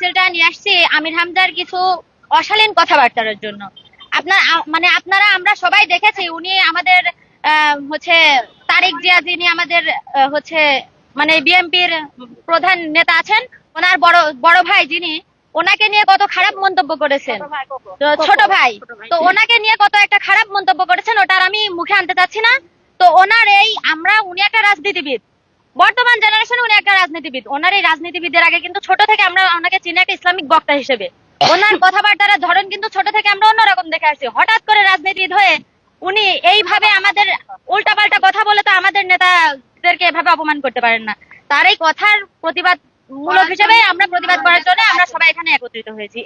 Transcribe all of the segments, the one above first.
মিছিলটা নিয়ে আসছি আমির হামজার কিছু অশালীন কথাবার্তার জন্য। আপনারা আমরা সবাই দেখেছি উনি আমাদের হচ্ছে তারেক জিয়া, যিনি আমাদের হচ্ছে মানে বিএনপির প্রধান নেতা আছেন, ওনার বড় বড় ভাই যিনি, ওনাকে নিয়ে কত খারাপ মন্তব্য করেছেন। তো ছোট ভাই, তো ওনাকে নিয়ে কত একটা খারাপ মন্তব্য করেছেন, ওটার আমি মুখে আনতে চাচ্ছি না। তো ওনার এই উনি একটা রাজনীতিবিদ, বর্তমান জেনারেশনে উনি একটা রাজনীতিবিদ। ওনার এই রাজনীতিবিদের আগে কিন্তু ছোট থেকে আমরা ওনাকে চিনি একটা ইসলামিক বক্তা হিসেবে। ওনার কথাবার্তার ধরন কিন্তু ছোট থেকে আমরা অন্যরকম দেখে আসছি। হঠাৎ করে রাজনীতিবিদ হয়ে উনি এইভাবে আমাদের উল্টাপাল্টা কথা বলে তো আমাদের নেতাদেরকে এভাবে অপমান করতে পারেন না। তার এই কথার প্রতিবাদ মূলক হিসেবে আমরা প্রতিবাদ করার জন্য আমরা সবাই এখানে একত্রিত হয়েছি।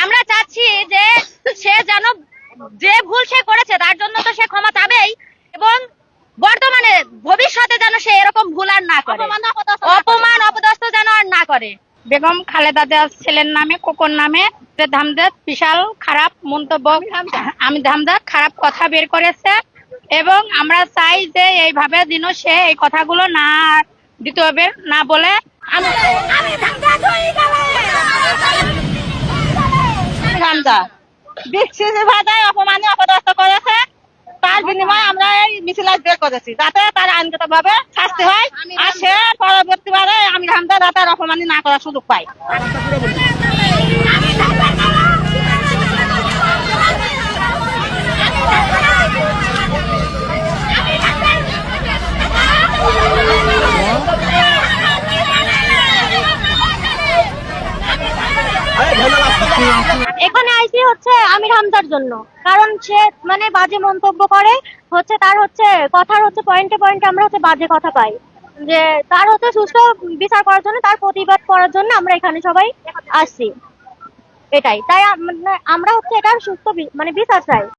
আমরা চাচ্ছি যে সে যেন, যে ভুল সে করেছে তার জন্য তো সে ক্ষমা চাবেই, এবং বর্তমানে ভবিষ্যতে যেন সে এরকম ভুল আর না করে, অপমান অপদস্থ যেন আর না করে। বেগম খালেদা জিয়ার ছেলের নামে, কোকর নামে হামজাদ বিশাল খারাপ মন্তব্য, আমির হামজাদ খারাপ কথা বের করেছে, এবং আমরা চাই যে এইভাবে যেন সে এই কথাগুলো না দ্বিতীয়বার না বলে। ভাষায় অপমানে অপদস্থ করেছে, তার বিনিময়ে আমরা এই মিছিল বের করেছি যাতে তার আইনগত ভাবে শাস্তি হয়, আর সে পরবর্তীবারে আমির হামজা যাতে আর অপমানি না করার সুযোগ পায়। এখানে আইসি হচ্ছে আমির হামজার জন্য, কারণ সে মানে বাজে মন্তব্য করে, হচ্ছে তার হচ্ছে কথার হচ্ছে পয়েন্টে পয়েন্টে আমরা হচ্ছে বাজে কথা পাই, যে তার হচ্ছে সুষ্ঠু বিচার করার জন্য, তার প্রতিবাদ করার জন্য আমরা এখানে সবাই আসছি। এটাই, তাই আমরা হচ্ছে এটার সুস্থ মানে বিচার চাই।